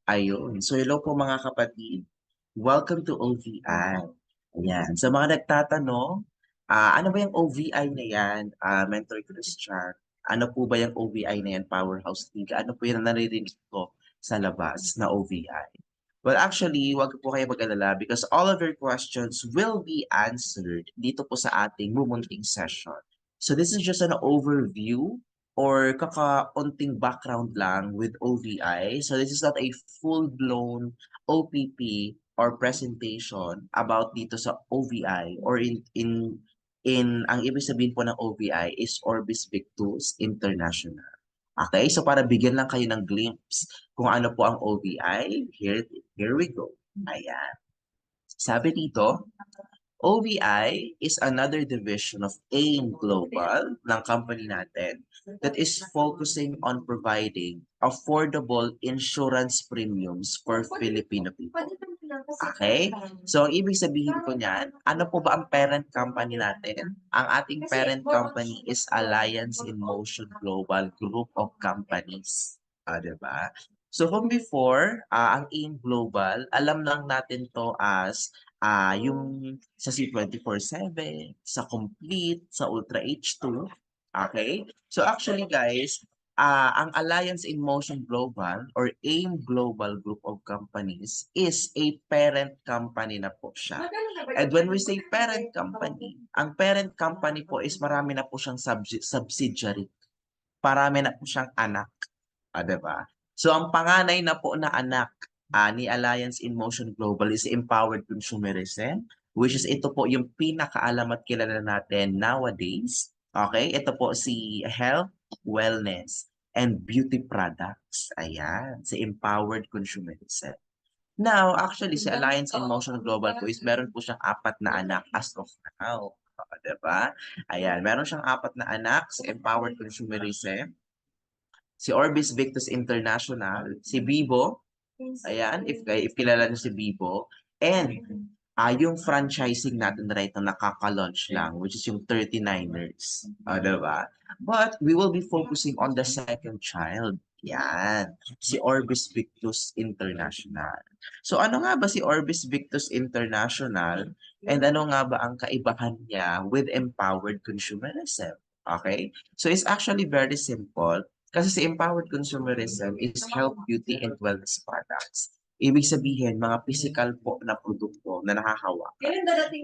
Ayun. So hello po mga kapatid. Welcome to OVI. Ayan. Sa mga nagtatanong, ano ba yung OVI na yan? Mentor Christian. Ano po ba yung OVI na yan? Powerhouse Liga. Ano po yung naririnig ko sa labas na OVI? Well, actually, wag po kayo mag-alala because all of your questions will be answered dito po sa ating mumunting session. So this is just an overview or kakaunting background lang with OVI. So this is not a full-blown OPP or presentation about dito sa OVI or in ang ibig sabihin po ng OVI is Orbis Victus International. Okay, so para bigyan lang kayo ng glimpse kung ano po ang OVI, here we go. Ayan. Sabi dito, OVI is another division of AIM Global ng company natin that is focusing on providing affordable insurance premiums for Filipino people. Okay? So, ang ibig sabihin ko niyan, ano po ba ang parent company natin? Ang ating parent company is Alliance in Motion Global Group of Companies. Diba? So, kung before, ang AIM Global, alam lang natin to as yung sa C24/7, sa Complete, sa Ultra H2. Okay? So actually guys, ang Alliance in Motion Global or AIM Global Group of Companies is a parent company na po siya. And when we say parent company, ang parent company po is marami na po siyang subsidiary. Marami na po siyang anak. Diba? So ang panganay na po na anak ni Alliance in Motion Global is Empowered Consumerism, which is ito po yung pinakaalam at kilala natin nowadays. Okay? Ito po si Health, Wellness, and Beauty Products. Ayan, si Empowered Consumerism. Now, actually, si Alliance in Motion Global po is meron po siyang apat na anak as of now. Diba? Ayan, meron siyang apat na anak si Empowered Consumerism, si Orbis Victus International, si Bibo, ayan, if kilala niyo si Bibo, and yung franchising natin right na nakaka-launch lang, which is yung 39ers. Diba? But we will be focusing on the second child. Yan, si Orbis Victus International. So ano nga ba si Orbis Victus International and ano nga ba ang kaibahan niya with empowered consumerism? Okay? So it's actually very simple kasi si empowered consumerism is health, beauty, and wellness products. Ibig sabihin, mga physical po na produkto na nakakahawakan.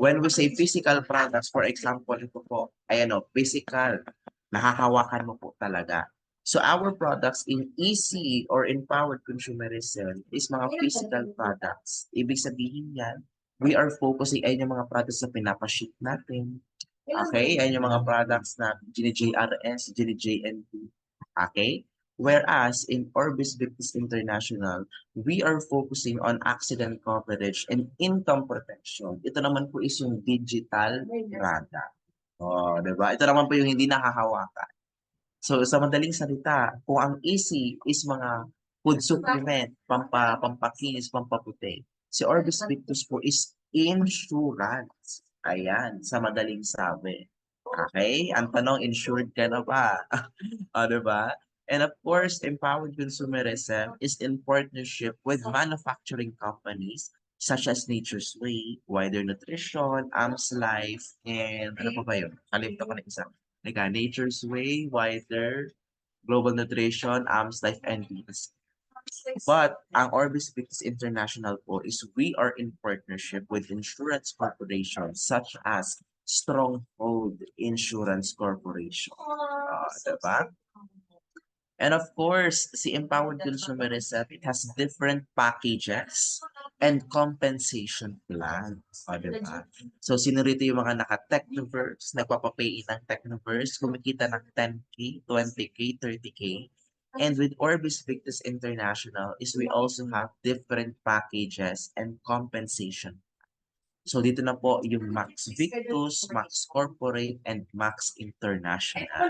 When we say physical products, for example, ito po, ayan o, physical, nakakahawakan mo po talaga. So our products in EC or empowered consumerism is mga physical products. Ibig sabihin yan, we are focusing, ayun yung mga products na pinapaship natin. Okay, ayun yung mga products na GNJRS, GNJNP. Okay? Whereas in Orbis Victus International, we are focusing on accident coverage and income protection. Ito naman po is yung digital product. Diba? Ito naman po yung hindi nakahawakan. So sa madaling salita, kung ang easy is mga food supplement, pampakinis, pampaputi, si Orbis Victus po is insurance. Ayan, sa madaling sabi. Okay? Ang tanong, insured ka na ba? Diba? And of course, empowered consumerism is in partnership with manufacturing companies such as Nature's Way, Wider Nutrition, Am's Life, and ano pa ba yun? Kalimutan ko na isa. Nature's Way, Wider, Global Nutrition, Am's Life, and Venus. But ang Orbis Victus International po is we are in partnership with insurance corporations such as Stronghold Insurance Corporation. Diba? And of course, si Empowered Consumerism, it has different packages and compensation plans. Diba? So, sino rito yung mga naka-Technoverse, nagpapapay ng Technoverse, kumikita ng 10K, 20K, 30K. And with Orbis Victus International is we also have different packages and compensation. So dito na po yung Max Victus, Max Corporate, and Max International.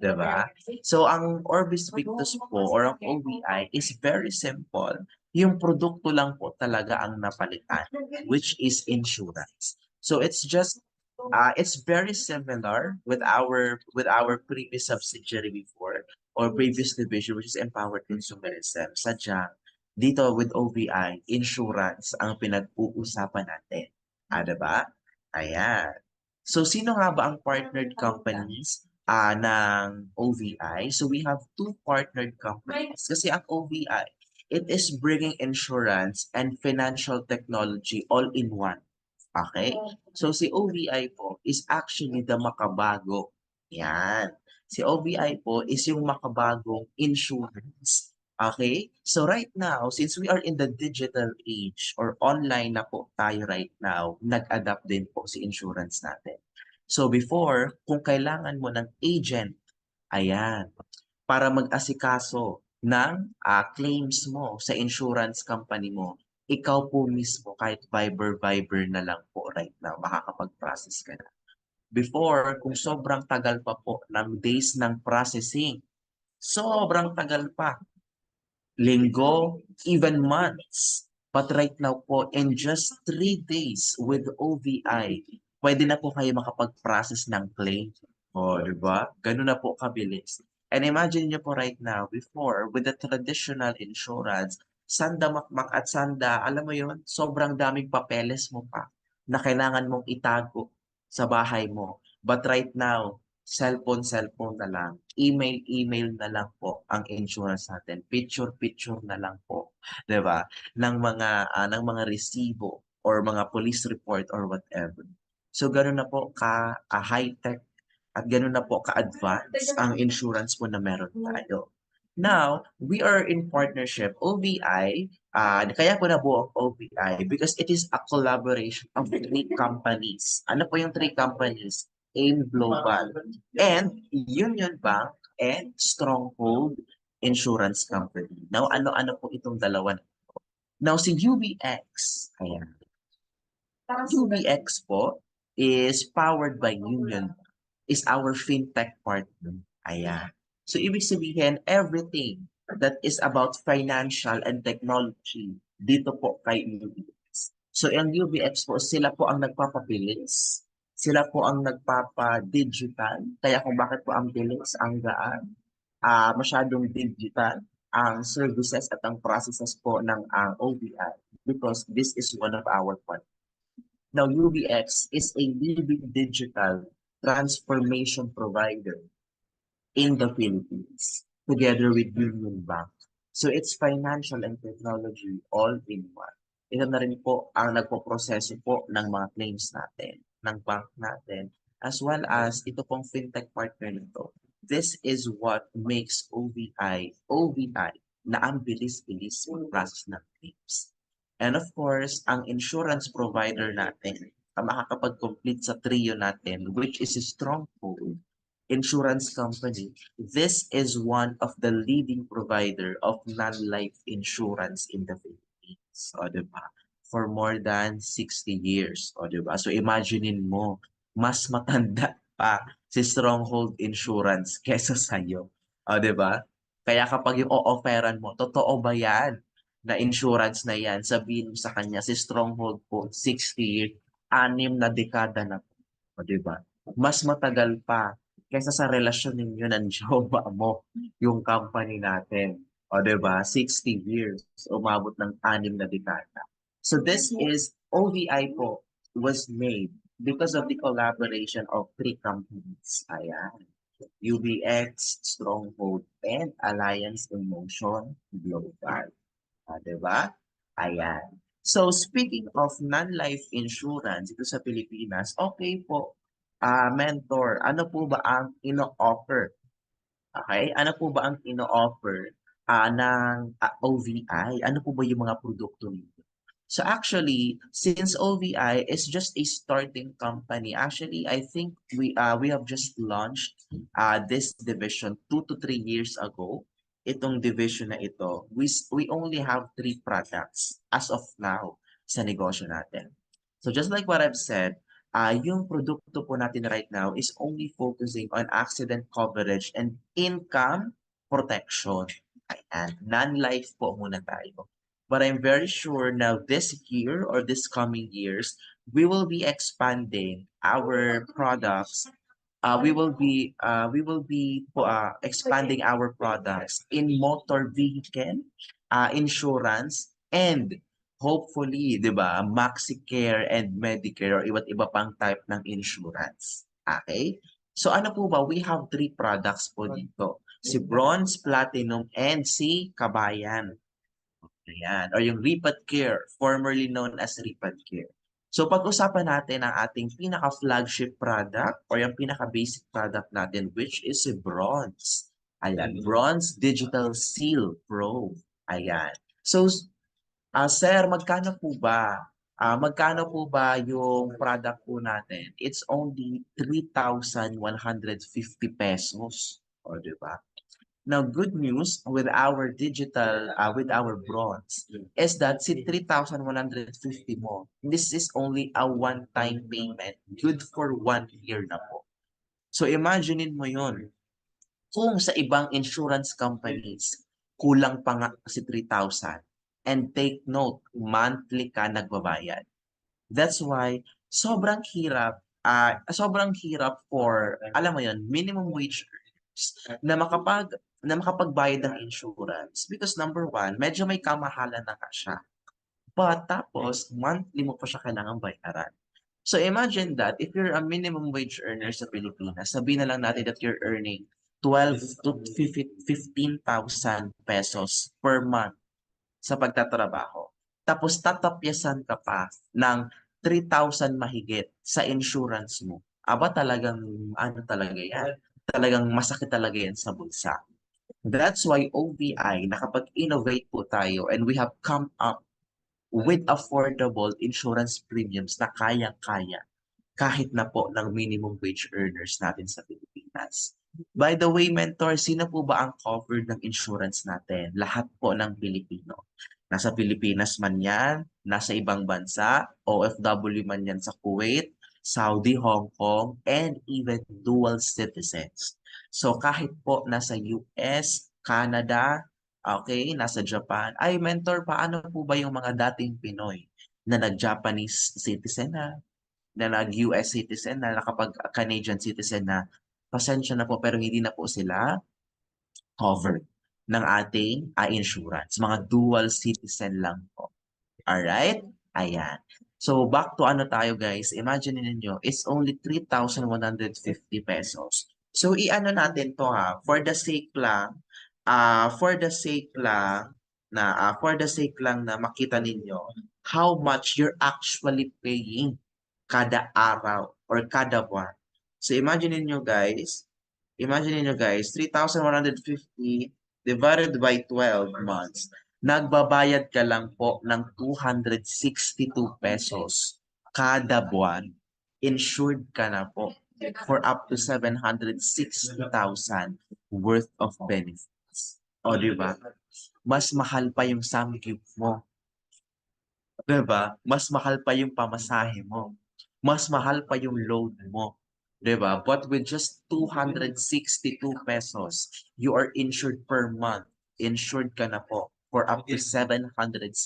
Diba? So ang Orbis Victus po or ang OBI is very simple. Yung produkto lang po talaga ang napalitan, which is insurance. So it's very similar with our previous subsidiary before or previous division, which is Empowered Consumerism. Sadyang Dito with OVI, insurance ang pinag-uusapan natin. Diba? Ayan. So, sino nga ba ang partnered companies ng OVI? So, we have two partnered companies. Kasi ang OVI, it is bringing insurance and financial technology all in one. Okay? So, si OVI po is actually the makabago. Yan. Si OVI po is yung makabagong insurance. Okay? So right now, since we are in the digital age or online na po tayo right now, nag-adapt din po si insurance natin. So before, kung kailangan mo ng agent, ayan, para mag-asikaso ng claims mo sa insurance company mo, ikaw po mismo, kahit Viber na lang po right now, makakapag-process ka na. Before, kung sobrang tagal pa po ng days ng processing, sobrang tagal pa, linggo, even months. But right now po, in just 3 days with OVI, pwede na po kayo makapag-process ng claim. O, di ba? Ganun na po kabilis. And imagine nyo po right now, before, with the traditional insurance, sanda makmak at sanda, alam mo yon, sobrang daming papeles mo pa na kailangan mong itago sa bahay mo. But right now, cellphone na lang, email na lang po ang insurance natin. Picture na lang po, 'di ba? Ng mga resibo or mga police report or whatever. So ganoon na po ka high-tech at ganoon na po ka-advanced ang insurance po na meron tayo. Now, we are in partnership, OVI, kaya po nabuo ang OVI because it is a collaboration of three companies. Ano po yung three companies? AIM Global, and Union Bank, and Stronghold Insurance Company. Now, ano-ano po itong dalawa na ito? Now, si UBX, ayan. UBX po is powered by Union Bank, is our fintech partner. Ayan. So, ibig sabihin, everything that is about financial and technology, dito po kay UBX. So, ang UBX po, sila po ang nagpapabilis. Sila po ang nagpapa-digital. Kaya kung bakit po ang bilis, ang gaan, masyadong digital ang services at ang processes po ng OBI because this is one of our partners. Now, UBX is a leading digital transformation provider in the Philippines together with Union Bank. So it's financial and technology all in one. Ito na rin po ang nagpo-proseso po ng mga claims natin, ng bank natin, as well as ito pong fintech partner nito. This is what makes OVI na ang bilis-bilis mag-process ng claims. And of course, ang insurance provider natin, ang makakapag-complete sa trio natin, which is a Stronghold Insurance Company. This is one of the leading provider of non-life insurance in the Philippines. O, diba? For more than 60 years. O, diba? So, imaginein mo, mas matanda pa si Stronghold Insurance kesa sa'yo. O, diba? Kaya kapag yung o-offeran mo, totoo ba yan na insurance na yan? Sabihin mo sa kanya, si Stronghold po, 60 years, 6 na dekada na po. O, diba? Mas matagal pa kaysa sa relasyon ninyo ng jowa mo, yung company natin. O, diba? 60 years. Umabot ng 6 na dekada. So this is, OVI po, was made because of the collaboration of three companies. Ayan. UBX, Stronghold, and Alliance in Motion Global. Diba? Ayan. So, speaking of non-life insurance ito sa Pilipinas, okay po, mentor, ano po ba ang ino-offer? Okay? Ano po ba ang ino-offer ng OVI? Ano po ba yung mga produkto nito? So actually, since OVI is just a starting company, actually, I think we have just launched this division 2 to 3 years ago. Itong division na ito, we only have 3 products as of now sa negosyo natin. So just like what I've said, yung produkto po natin right now is only focusing on accident coverage and income protection. Ayan, non-life po muna tayo. But I'm very sure now this year or this coming years, we will be expanding our products we will be expanding our products in motor vehicle insurance and hopefully, 'di ba, MaxiCare and Medicare or iba't iba pang type ng insurance. Okay? So ano po ba? We have three products po dito. Si Bronze, Platinum, and si Kabayan. Ayan. Or yung Ripat Care, formerly known as Ripat Care. So pag-usapan natin ang ating pinaka-flagship product or yung pinaka-basic product natin which is si Bronze. Ayan. Bronze Digital Seal Pro. Ayan. So, sir, magkano po ba yung product po natin? It's only 3,150 pesos. O, di ba? Now, good news with our digital, with our bronze, is that si 3,150 mo, this is only a one-time payment, good for 1 year na po. So, imaginein mo yun. Kung sa ibang insurance companies, kulang pa nga si 3,000. And take note, monthly ka nagbabayad. That's why sobrang hirap for, alam mo yun, minimum wage earners na makapagbayad ng insurance. Because number one, medyo may kamahalan na ka siya. But tapos, monthly mo pa siya kailangan bayaran. So imagine that if you're a minimum wage earner sa Pilipinas, sabihin na lang natin that you're earning 12 to 15,000 pesos per month sa pagtatrabaho. Tapos tatapyasan ka pa ng 3,000 mahigit sa insurance mo. Aba talagang ano talaga yan? Talagang masakit talaga yan sa bulsa. That's why OVI nakapag-innovate po tayo and we have come up with affordable insurance premiums na kayang-kaya kahit na po ng minimum wage earners natin sa Pilipinas. By the way, mentor, sino po ba ang covered ng insurance natin? Lahat po ng Pilipino. Nasa Pilipinas man yan, nasa ibang bansa, OFW man yan sa Kuwait, Saudi, Hong Kong, and even dual citizens. So kahit po nasa US, Canada, okay, nasa Japan, ay mentor, paano po ba yung mga dating Pinoy na nag-Japanese citizen na nag-US citizen, na nakapag-Canadian citizen na pasensya na po pero hindi na po sila covered ng ating insurance. Mga dual citizen lang po. Alright? Ayan. So back to ano tayo guys, imagine niyo it's only 3,150 pesos. So i-ano natin to for the sake lang, for the sake lang na makita ninyo how much you're actually paying kada araw or kada buwan. So imagine niyo guys, 3,150 divided by 12 months. Nagbabayad ka lang po ng 262 pesos kada buwan. Insured ka na po for up to 760,000 worth of benefits. O, di ba? Mas mahal pa yung samgyup mo. Di ba? Mas mahal pa yung pamasahe mo. Mas mahal pa yung load mo. 'Di ba? But with just 262 pesos, you are insured per month. Insured ka na po for up to 760,000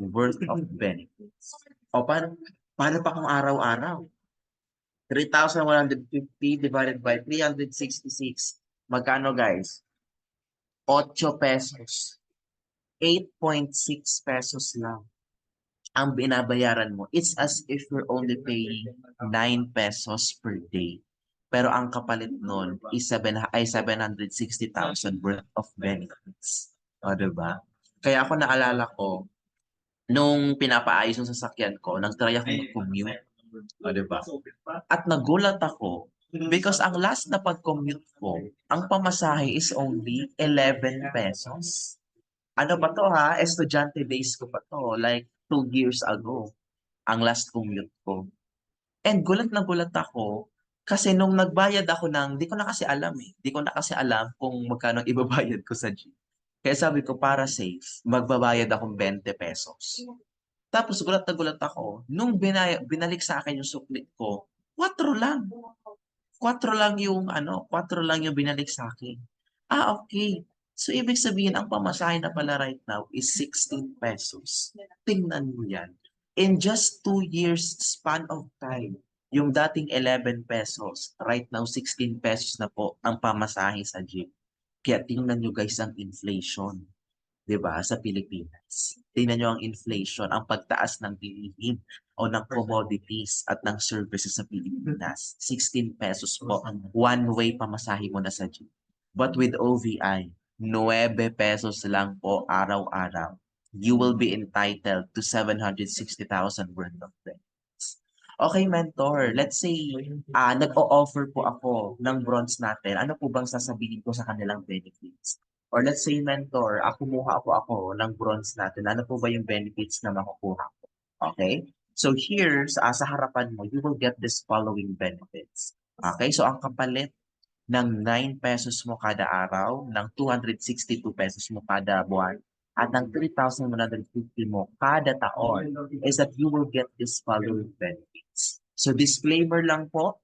worth of benefits. O paano pa kung araw-araw? 3,150 divided by 366. Magkano guys? 8 pesos. 8.6 pesos lang ang binabayaran mo. It's as if you're only paying 9 pesos per day. Pero ang kapalit nun is 760,000 worth of benefits. O, diba? Kaya ako naalala ko, nung pinapaayos yung sasakyan ko, nag-try ako mag-commute. O, diba? At nagulat ako because ang last na pag-commute ko, ang pamasahe is only 11 pesos. Ano ba to Estudyante days ko pa to. Like 2 years ago, ang last commute ko. And gulat na gulat ako kasi nung nagbayad ako di ko na kasi alam eh. Di ko na kasi alam kung magkano ibabayad ko sa jeep. Kaya sabi ko para safe, magbabayad akong 20 pesos. Tapos gulat na gulat ako, nung binalik sa akin yung suklit ko, 4 lang. 4 lang yung binalik sa akin. Okay. So, ibig sabihin, ang pamasahe na pala right now is 16 pesos. Tingnan mo yan. In just 2 years span of time, Yung dating 11 pesos, right now 16 pesos na po ang pamasahe sa jeep. Kaya tingnan nyo guys ang inflation, 'di ba, sa Pilipinas. Tingnan nyo ang inflation, ang pagtaas ng bilihin o ng commodities at ng services sa Pilipinas. 16 pesos po, one way pamasahe mo na sa jeep. But with OVI, 9 pesos lang po araw-araw. You will be entitled to 760,000 worth of benefits. Okay, mentor. Let's say, nag-o-offer po ako ng bronze natin. Ano po bang sasabihin ko sa kanilang benefits? Or let's say, mentor, kumuha po ako ng bronze natin. Ano po ba yung benefits na makukuha ko? Okay? So here, sa harapan mo, you will get this following benefits. Okay? So ang kapalit ng 9 pesos mo kada araw, ng 262 pesos mo kada buwan, at ng 3,150 mo kada taon is that you will get this following benefits. So disclaimer lang po,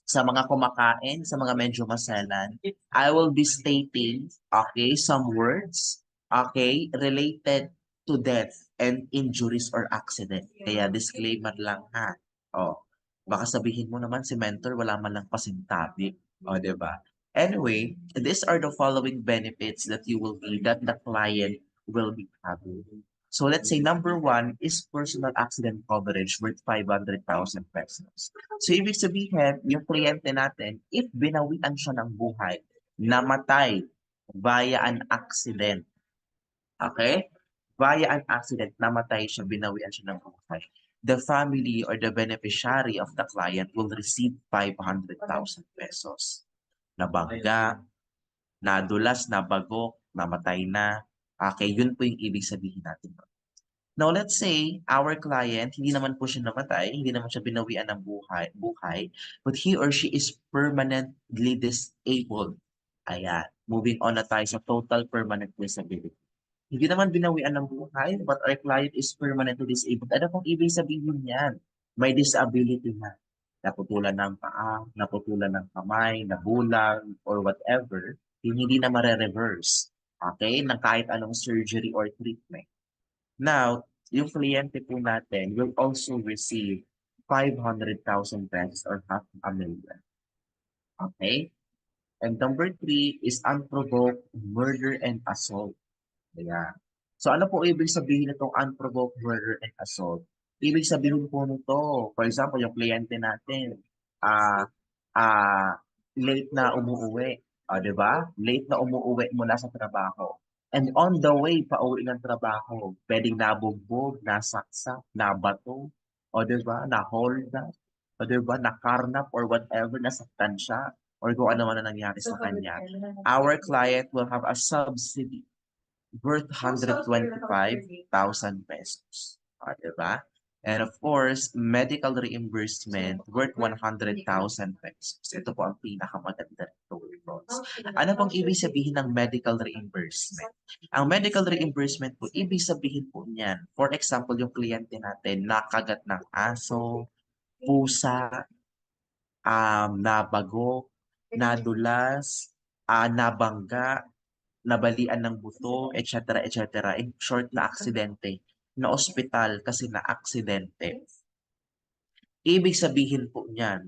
sa mga kumakain, sa mga medyo maselan, I will be stating, okay, some words, okay, related to death and injuries or accident. Kaya disclaimer lang ha. Oh, baka sabihin mo naman si mentor wala man lang pasintabi. O, di ba? Anyway, these are the following benefits that you will be, that the client will be having. So let's say number one is personal accident coverage worth 500,000 pesos. So ibig sabihin, yung kliyente natin, if binawian siya ng buhay, namatay via an accident, okay? Via an accident, namatay siya, binawian siya ng buhay. The family or the beneficiary of the client will receive 500,000 pesos. Nabangga, nadulas, nabagok, namatay na. Okay, yun po yung ibig sabihin natin. Now, let's say, our client, hindi naman po siya namatay, hindi naman siya binawian ng buhay, but he or she is permanently disabled. Ayan. Moving on na tayo sa total permanent disability. Hindi naman binawian ng buhay, but our client is permanently disabled. Ano pong ibig sabihin niyan? May disability na. Naputulan ng paa, naputulan ng kamay, nabulag, or whatever, yung hindi na mare-reverse. Okay? Ng kahit anong surgery or treatment. Now, yung kliyente po natin will also receive 500,000 pesos or half a million. Okay? And number three is unprovoked murder and assault. Ayan. So ano po ibig sabihin nitong unprovoked murder and assault? Ibig sabihin po nito, for example, yung kliyente natin, ah ah late na umuuwi, 'di ba? Late na umuuwi mula sa trabaho. And on the way pauwi ng trabaho, pwedeng nabugbog, nasaksak, nabato, 'di ba? Na-hold up, 'di ba? Na-carnap or whatever, nasaktan siya or kung ano man ang nangyari sa kanya. Our client will have a subsidy worth 125,000 pesos. Diba? And of course, medical reimbursement worth 100,000 pesos. Ito po ang pinakamaganda nito, Bronze. Ano pong ibig sabihin ng medical reimbursement? Ang medical reimbursement po, ibig sabihin po niyan, for example, yung kliyente natin, nakagat ng aso, pusa, nabago, nadulas, nabangga, nabalian ng buto, etc., etc. In short, na aksidente, na ospital kasi na aksidente. Ibig sabihin po niyan,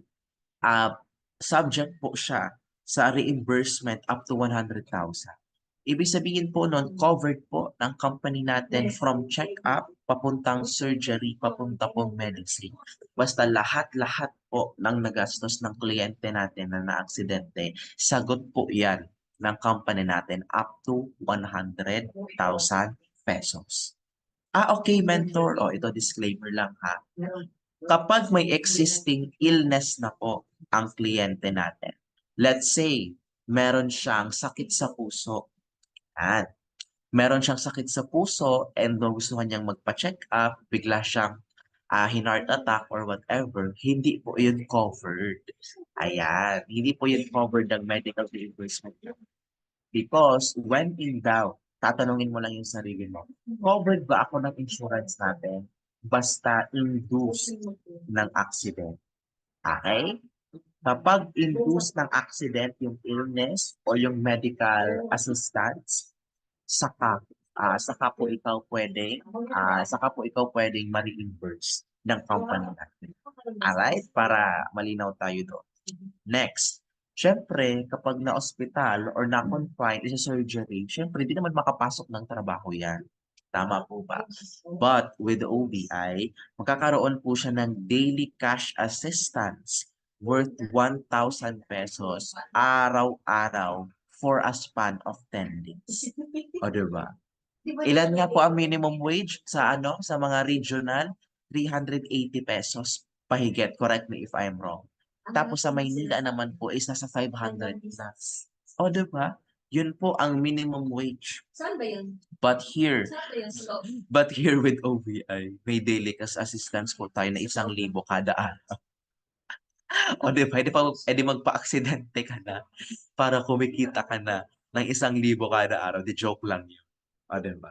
uh, subject po siya sa reimbursement up to 100,000. Ibig sabihin po nun, covered po ng company natin from check-up, papuntang surgery, papunta pong medicine. Basta lahat-lahat po ng nagastos ng kliyente natin na naaksidente, sagot po yan ng company natin up to 100,000 pesos. Okay, mentor. Ito disclaimer lang ha. Kapag may existing illness na po ang kliyente natin, let's say, meron siyang sakit sa puso. Yan. Meron siyang sakit sa puso and gusto niyang magpa-check up, bigla siyang heart attack or whatever, hindi po yun covered. Ayan. Hindi po yun covered ng medical reimbursement. Because when in doubt, tatanungin mo lang yung sarili mo, covered ba ako ng insurance natin? Basta induced ng accident. Okay? Kapag induced ng accident yung illness o yung medical assistance, saka saka po ikaw pwedeng ma-reimburse. ng company natin. Alright? Para malinaw tayo doon. Next, syempre, kapag na-hospital or na-confine sa surgery, syempre, di naman makapasok ng trabaho yan. Tama po ba? But with the OBI, magkakaroon po siya ng daily cash assistance worth 1,000 pesos araw-araw for a span of 10 days. O, diba? Ilan nga po ang minimum wage sa sa mga regional? 380 pesos pahigit. Correct me if I'm wrong. Tapos sa Maynila naman po is nasa 500 plus. O, diba? Yun po ang minimum wage. Saan ba yun? But here, Saan ba yun? Sa loob? but here with OBI, may daily cash assistance po tayo na 1,000 kada araw. O, diba? Edi magpa-aksidente ka na para kumikita ka na ng 1,000 kada araw. Di joke lang yun. O, diba?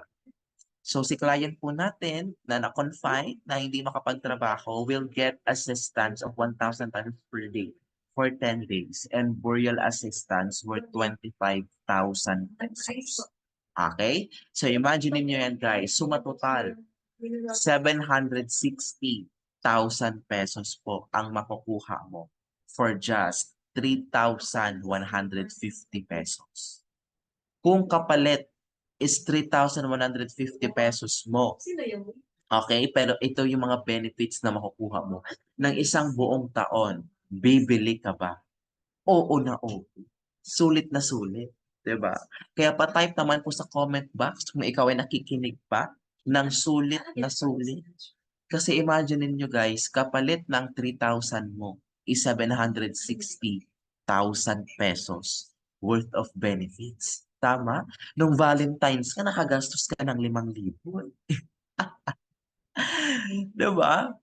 So si client po natin na na-confine, na hindi makapagtrabaho, will get assistance of 1,000 pesos per day for 10 days and burial assistance worth 25,000 pesos. Okay? So imagine niyo yan guys, suma total 760,000 pesos po ang makukuha mo for just 3,150 pesos. Kung kapalit is 3,150 pesos mo. Sino yun? Okay? Pero ito yung mga benefits na makukuha mo. Ng isang buong taon, bibili ka ba? Oo na oo. Sulit na sulit. 'Di ba? Kaya pa-type naman po sa comment box kung ikaw ay nakikinig pa ng sulit na sulit. Kasi imagine niyo guys, kapalit ng 3,000 mo is 760,000 pesos worth of benefits. Tama? Nung Valentine's ka, nakagastos ka ng 5,000. Diba?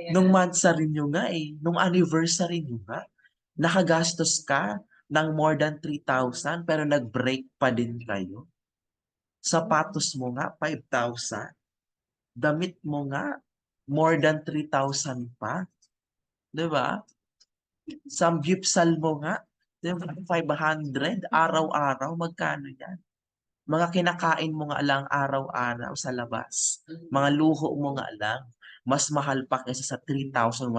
Nung monthsary nyo nga nung anniversary nyo nga, nakagastos ka ng more than 3,000 pero nag-break pa din kayo. Sapatos mo nga, 5,000. Damit mo nga, more than 3,000 pa. Diba? Samgyupsal mo nga, diba? 500 araw-araw, magkano yan? Mga kinakain mo nga lang araw-araw sa labas. Mga luho mo nga lang. Mas mahal pa kaysa sa 3,150.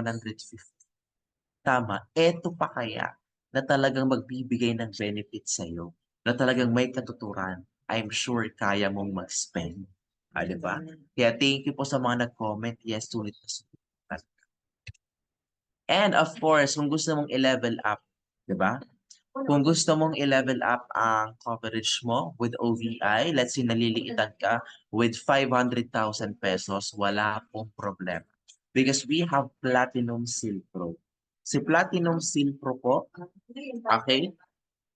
Tama. Eto pa kaya na talagang magbibigay ng benefit sa'yo. Na talagang may katuturan. I'm sure kaya mong mag-spend. Diba? Kaya thank you po sa mga nag-comment. Yes, sulit na sulit. And of course, kung gusto mong i-level up, diba? Kung gusto mong i-level up ang coverage mo with OVI, let's say naliliitan ka with 500,000 pesos, wala pong problema. Because we have Platinum Seal Pro. Si Platinum Seal Pro po, okay?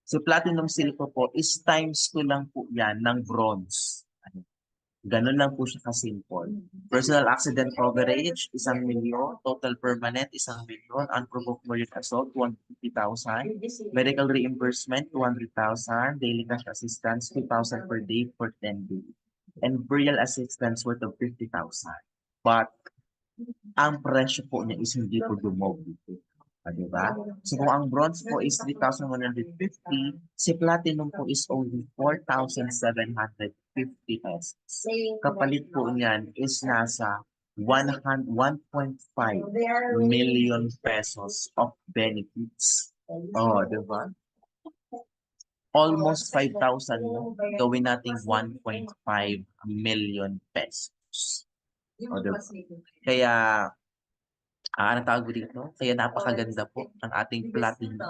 Si Platinum Seal Pro po is times 2 lang po yan ng bronze. Ganun lang po siya ka-simple. Personal accident coverage, 1,000,000. Total permanent, 1,000,000. Unprovoked murder assault, 250,000. Medical reimbursement, 200,000. Daily cash assistance, 2,000 per day for 10 days. And burial assistance worth of 50,000. But, ang presyo po niya is hindi po dumoble. Diba? So kung ang bronze po is 3,150, si platinum po is only 4,750 pesos. Kapalit po niyan is nasa 1.5 million pesos of benefits. Oh, diba? Almost 5,000 mo, gawin nating 1.5 million pesos. O, diba? Kaya, anong tawag dito? Kaya napakaganda po ng ating platinum.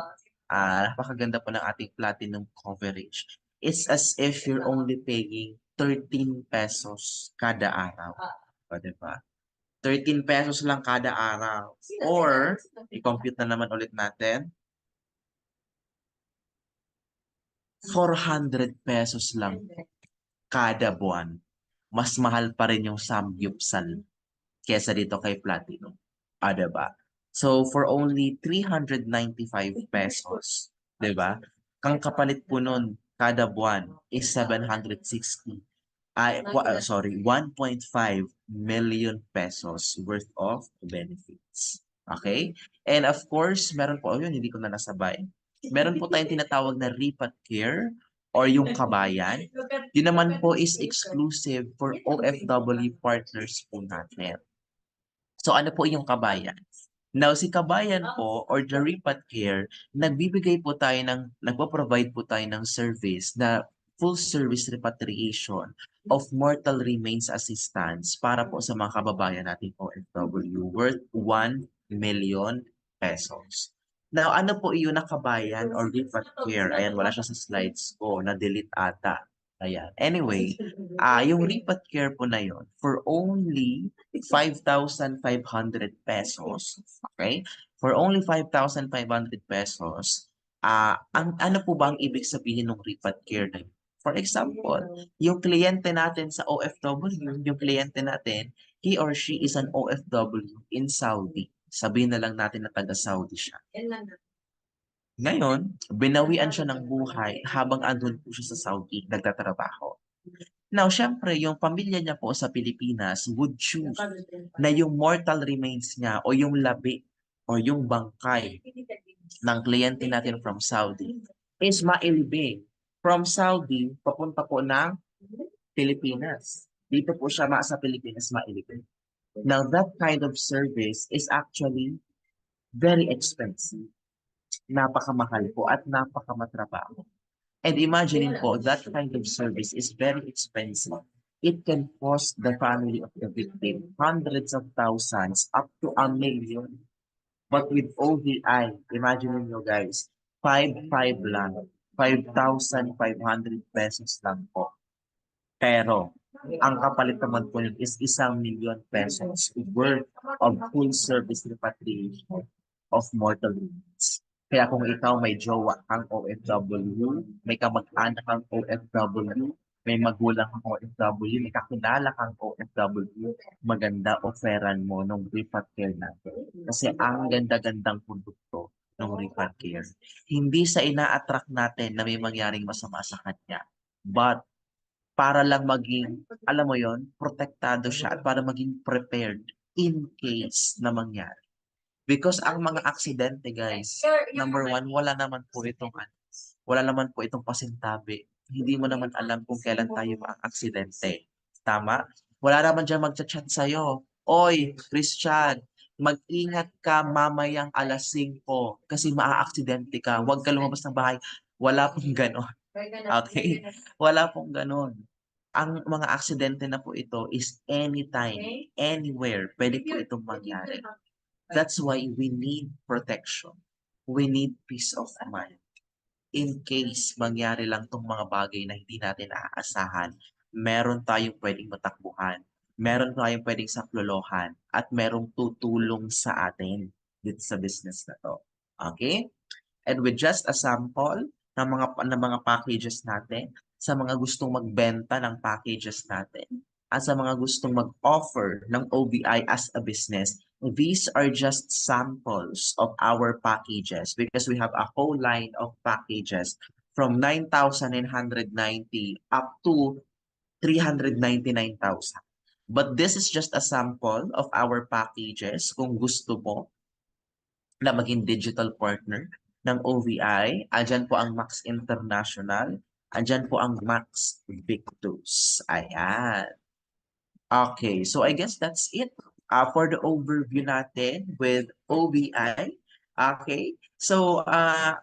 Napakaganda po ng ating platinum coverage. It's as if you're only paying 13 pesos kada araw. O, diba? 13 pesos lang kada araw. Or, i-compute na naman ulit natin, 400 pesos lang kada buwan. Mas mahal pa rin yung samgyupsal kesa dito kay Platinum. Diba? So, for only 395 pesos, diba? Kang kapalit po nun kada buwan is 760. 1.5 million pesos worth of benefits. Okay? And of course, meron po, yun, hindi ko na nasabay. Meron po tayong tinatawag na Ripat Care or yung kabayan. Yun naman po is exclusive for OFW partners po natin. So ano po yung kabayan? Now, si kabayan po or the Ripat Care, nagbibigay po tayo nagpo-provide po tayo ng service na full service repatriation of mortal remains assistance para po sa mga kababayan nating OFW worth 1 million pesos. Now, ano po yun na kabayan or Ripat Care? Ayan, wala siya sa slides ko, na-delete ata. Ayan. Anyway, yung Ripat Care po na yun, for only 5,500 pesos, okay? For only 5,500 pesos, ano po ba ang ibig sabihin ng Ripat Care na yun? For example, yung kliyente natin sa OFW, yung kliyente natin, he or she is an OFW in Saudi. Sabihin na lang natin na taga-Saudi siya. Ngayon, binawian siya ng buhay habang andun po siya sa Saudi, nagtatrabaho. Now, syempre, yung pamilya niya po sa Pilipinas would choose na yung mortal remains niya o yung labi o yung bangkay ng kliyente natin from Saudi is mailibing from Saudi papunta po ng Pilipinas. Dito po siya sa Pilipinas mailibing. Now, that kind of service is actually very expensive. Napakamahal po at napakamatrabaho. And imagine po, that kind of service is very expensive. It can cost the family of the victim hundreds of thousands up to 1 million. But with OVI, imagine nyo guys, 5,500 lang. 5,500 pesos lang po. Pero, ang kapalit naman po yun is 1 million pesos worth of full service repatriation of mortal remains. Kaya kung ikaw may jowa kang OFW, may kamag-anak kang OFW, may magulang kang OFW, may kakilala kang OFW, maganda offeran mo nung Ripat Care natin. Kasi ang ganda-gandang produkto ng Ripat Care. Hindi sa ina-attract natin na may mangyaring masama sa kanya, but para lang maging, alam mo yon, protektado siya at para maging prepared in case na mangyari. Because ang mga aksidente, guys, number one, wala naman po itong pasintabi. Hindi mo naman alam kung kailan tayo maaksidente. Tama? Wala naman dyan magchat-chat sa'yo. Oy, Christian, mag-ingat ka mamayang alas 5 kasi maaaksidente ka. Huwag ka lumabas ng bahay. Wala pong ganon. Okay? Wala pong ganon. Ang mga aksidente na po ito is anytime, anywhere, pwede po itong mangyari. That's why we need protection. We need peace of mind. In case mangyari lang tong mga bagay na hindi natin naaasahan, meron tayong pwedeng matakbuhan, meron tayong pwedeng saklolohan, at merong tutulong sa atin dito sa business na to. Okay? And with just a sample ng mga packages natin, sa mga gustong magbenta ng packages natin, at sa mga gustong mag-offer ng OVI as a business, these are just samples of our packages because we have a whole line of packages from 9,990 up to 399,000. But this is just a sample of our packages. Kung gusto mo na maging digital partner ng OVI, andyan po ang Max International, andyan po ang Max Victus. Ayan. Okay, so I guess that's it for the overview natin with OVI. Okay, so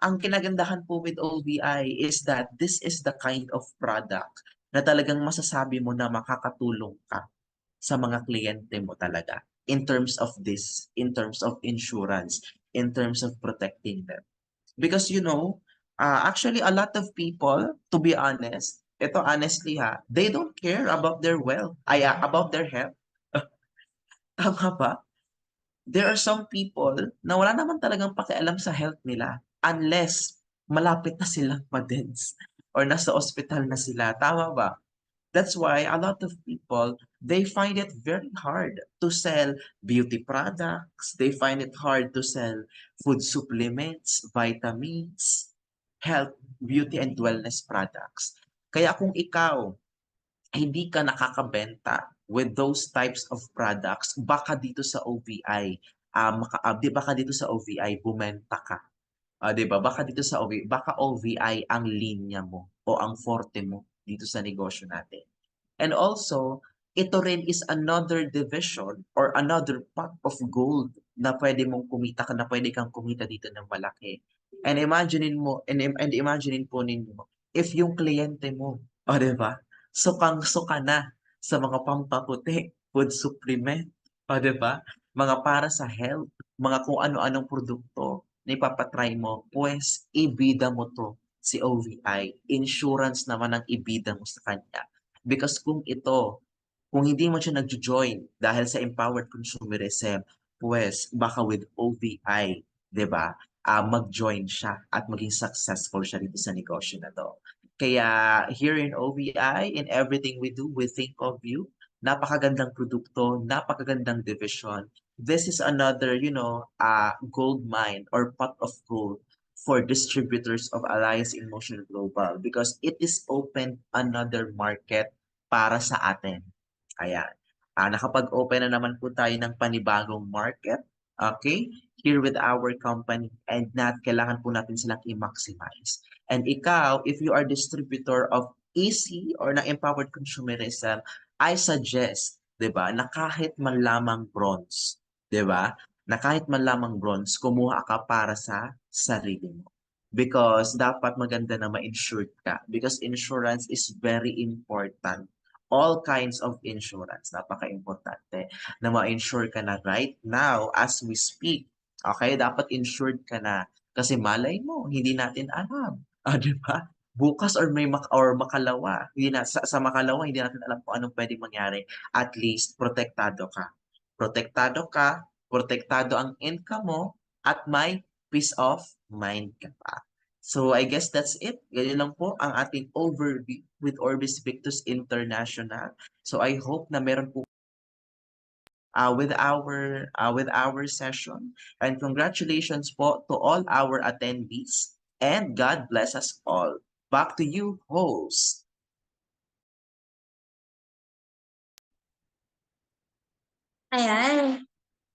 ang kinagandahan po with OVI is that this is the kind of product na talagang masasabi mo na makakatulong ka sa mga kliyente mo talaga in terms of this, in terms of insurance, in terms of protecting them. Because actually a lot of people, to be honest, ito honestly they don't care about their wealth, about their health. Tama ba? There are some people na wala naman talagang pakialam sa health nila unless malapit na silang ma-deads or nasa ospital na sila. Tama ba? That's why a lot of people, they find it very hard to sell beauty products. They find it hard to sell food supplements, vitamins, health, beauty, and wellness products. Kaya kung ikaw, hindi ka nakakabenta with those types of products, baka dito sa OVI, baka dito sa OVI, bumenta ka. 'Di ba? Baka dito sa OVI, baka OVI ang linya mo o ang forte mo dito sa negosyo natin. And also, ito rin is another division or another pot of gold na pwede mong kumita ka na pwede kang kumita dito ng malaki. And imaginein mo, and imaginein po ninyo, if yung kliyente mo, o diba, sukang-suka na sa mga pampaputi, food supplement, o diba, mga para sa health, mga kung ano-anong produkto na ipapatry mo, pues ibida mo to si OVI. Insurance naman ang ibida mo sa kanya. Because kung hindi mo siya nag-join dahil sa empowered consumerism, pues baka with OVI, 'di ba? Mag-join siya at maging successful siya dito sa negosyo na to. Kaya here in OVI, in everything we do, we think of you. Napakagandang produkto, napakagandang division. This is another, gold mine or pot of gold for distributors of Alliance in Motion Global because it is open another market para sa atin. Ayan. Nakapag-open na naman po tayo ng panibagong market. Okay? Here with our company and kailangan po natin silang i-maximize. And ikaw, if you are distributor of EC or ng empowered consumerism, I suggest, 'di ba, na kahit man lamang bronze, 'di ba? Na kahit man lamang bronze, kumuha ka para sa sarili mo. Because dapat maganda na ma-insured ka. Because insurance is very important, all kinds of insurance. Napaka-importante na ma-insure ka na right now as we speak. Okay, dapat insured ka na. Kasi malay mo, hindi natin alam. Di ba? Bukas or makalawa, hindi sa makalawa, hindi natin alam kung anong pwedeng mangyari. At least, protektado ka. Protektado ka, protektado ang income mo, at may peace of mind ka pa. So I guess that's it. Ganyan lang po ang ating overview with Orbis Victus International. So I hope na meron po with our session. And congratulations po to all our attendees. And God bless us all. Back to you, host. Ayan.